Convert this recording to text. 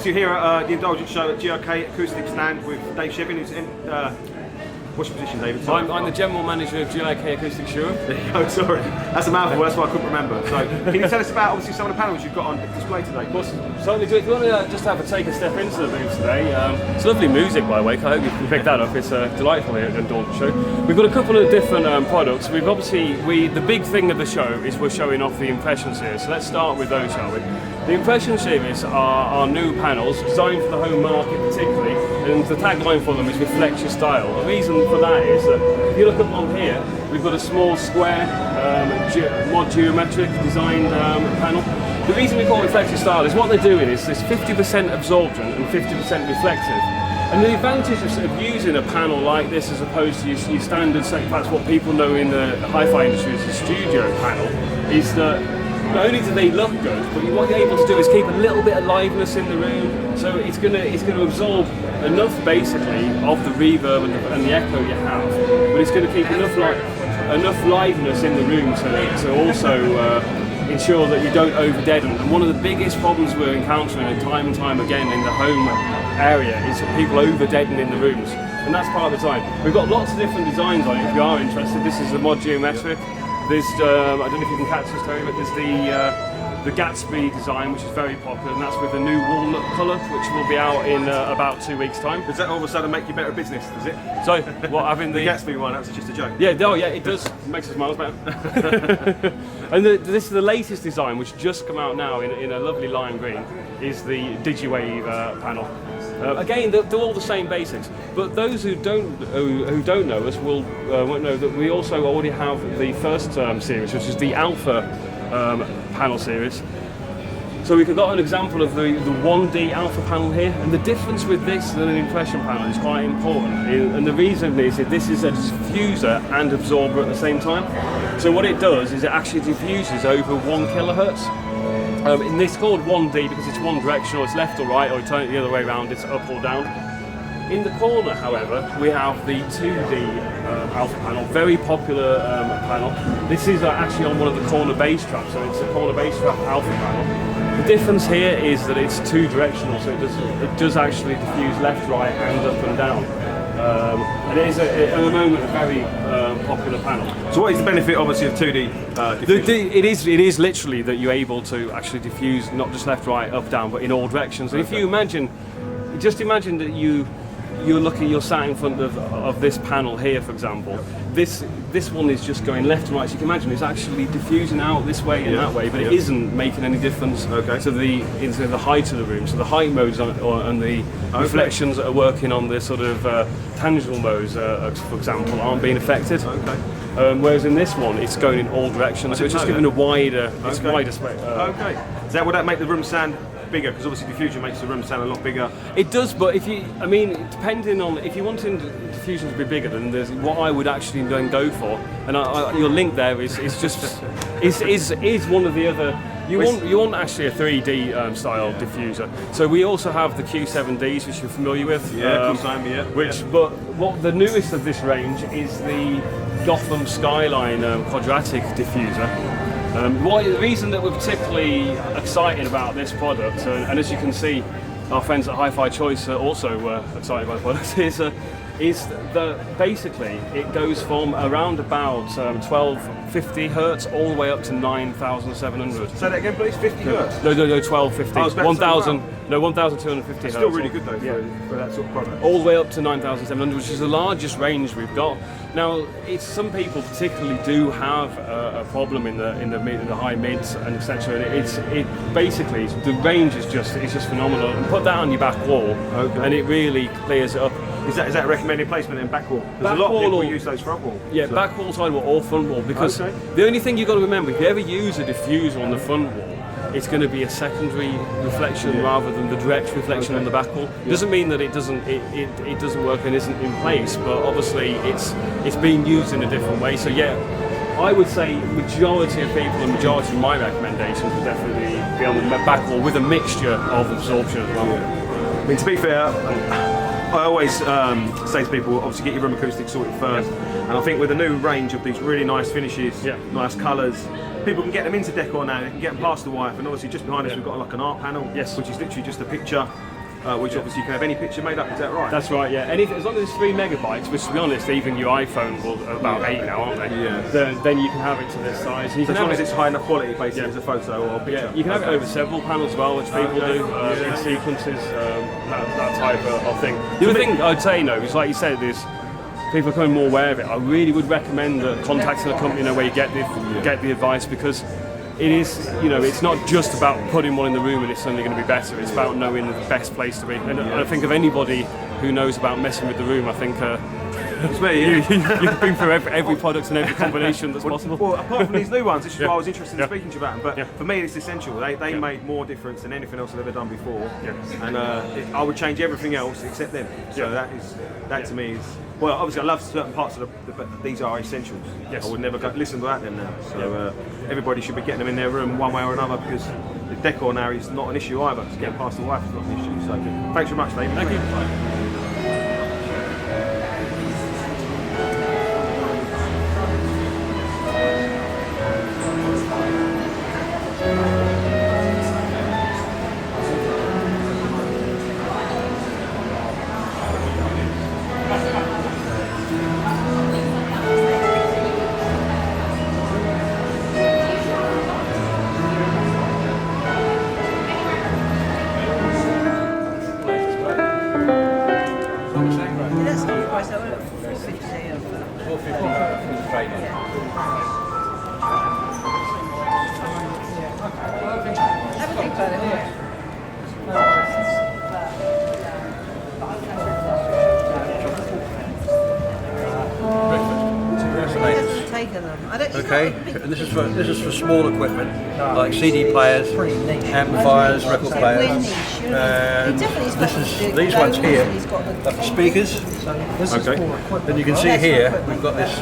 obviously here at the Indulgence Show at GIK Acoustics Stand with Dave Shevin, who's in, what's your position, David? I'm the General Manager of GIK Acoustics Show. There you go, sorry. That's a mouthful, that's why I couldn't remember. So, can you tell us about, obviously, some of the panels you've got on display today? Of course, certainly do. If you want to just take a step into the booth today, it's lovely music, by the way. I hope you can pick that up. It's delightful here at the Indulgence Show. We've got a couple of different products. We've obviously, the big thing of the show is we're showing off the Impression series. So let's start with those, shall we? The Impression series are our new panels, designed for the home market particularly, and the tagline for them is reflect your style. The reason for that is that if you look up on here, we've got a small square, mod geometric designed panel. The reason we call it reflect your style is what they're doing is there's 50% absorption and 50% reflective. And the advantage of using a panel like this as opposed to your standard, say, that's what people know in the hi-fi industry as a studio panel, is that not only do they look good, but what you're able to do is keep a little bit of liveliness in the room. So it's going to absorb enough, basically, of the reverb and the echo you have, but it's going to keep enough liveliness in the room to also ensure that you don't over-deaden. And one of the biggest problems we're encountering time and time again in the home area is that people over-deaden in the rooms, and that's part of the design. We've got lots of different designs on it if you are interested. This is the mod geometric. There's, I don't know if you can catch this, Terry, but there's the Gatsby design, which is very popular, and that's with the new walnut colour, which will be out in about 2 weeks' time. Does that all of a sudden make you better business, does it? So, what, having the Gatsby one, that was just a joke. Yeah, oh yeah, it does. It makes us miles better. And this is the latest design, which just come out now in a lovely lime green, is the DigiWave panel. Again, they're all the same basics, but those who don't know us won't know that we also already have the first series, which is the Alpha panel series. So we've got an example of the 1D Alpha panel here, and the difference with this and an impression panel is quite important. And the reason is that this is a diffuser and absorber at the same time. So what it does is it actually diffuses over 1 kilohertz. And this is called 1D because it's one directional, it's left or right, or you turn it the other way around, it's up or down. In the corner, however, we have the 2D Alpha panel, very popular panel. This is actually on one of the corner bass traps, so it's a corner bass trap Alpha panel. The difference here is that it's 2 directional, so it does actually diffuse left, right, and up and down. And it is at the moment a very popular panel. So what is the benefit obviously of 2D diffusion? It is literally that you're able to actually diffuse not just left, right, up, down, but in all directions. And if you imagine, just imagine that you're sat in front of this panel here, for example. This one is just going left and right, so you can imagine it's actually diffusing out this way and that way, but it isn't making any difference to the height of the room. So the height modes and the reflections that are working on the sort of tangential modes, for example, aren't being affected. Whereas in this one, it's going in all directions, so it's just giving a wider spectrum. Is that would that make the room sound bigger? Because obviously diffusion makes the room sound a lot bigger. It does, but depending on, if you want diffusion to be bigger, then there's what I would actually then go for, and your link there is one of the other. You want actually a 3D style diffuser. So we also have the Q7Ds, which you're familiar with. Yeah, But what the newest of this range is the Gotham Skyline quadratic diffuser. The reason that we're particularly excited about this product, and as you can see, our friends at Hi-Fi Choice are also excited about the product, is that basically it goes from around about 1250 hertz all the way up to 9,700. Say that again, please. 50 hertz. No, 1250. 1,000. No, 1,250 hertz. Still really good though for that sort of product. All the way up to 9,700, which is the largest range we've got. Now, some people particularly do have a problem in the high mids and etc. And basically the range is just phenomenal. And put that on your back wall, and it really clears it up. Is that recommended placement in back wall? Because a lot of people use those front wall. Yeah, so. Back wall, side wall, or front wall. Because the only thing you've got to remember, if you ever use a diffuser on the front wall, it's going to be a secondary reflection rather than the direct reflection on the back wall. Doesn't mean that it doesn't work and isn't in place, but obviously it's being used in a different way. So yeah, I would say majority of people and majority of my recommendations would definitely be on the back wall with a mixture of absorption as well. I mean, to be fair, I always say to people, obviously get your room acoustics sorted first, and I think with a new range of these really nice finishes, nice colours, people can get them into decor now, they can get them past the wife, and obviously just behind us we've got like an art panel, which is literally just a picture, which obviously you can have any picture made up, is that right? That's right, yeah. Anything, as long as it's 3 megabytes, which to be honest, even your iPhone will about 8 now, aren't they? Yeah. Then you can have it to this size. You so as long as it's high enough quality, basically, as a photo or a picture. Yeah, you can have it over several panels as well, which people do in sequences, that type of thing. The other thing I'd say, though, is like you said, is people are becoming more aware of it. I really would recommend contacting a company where you get the advice, because it is, it's not just about putting one in the room and it's suddenly going to be better. It's about knowing the best place to be. And I think of anybody who knows about messing with the room, I think it's me. You can bring through every product and every combination that's possible. Well, apart from these new ones, this is why I was interested in speaking to you about them. But for me, it's essential. They made more difference than anything else I've ever done before. And I would change everything else except them. So that to me is. Well, obviously I love certain parts of but these are essentials. I would never listen without them now. So everybody should be getting them in their room one way or another, because the decor now is not an issue either. It's getting past the wife is not an issue. So thanks very much, David. Thank you. Okay, and this is for small equipment like CD players, amplifiers, record players. These ones here are for speakers. Okay. Then you can see here we've got this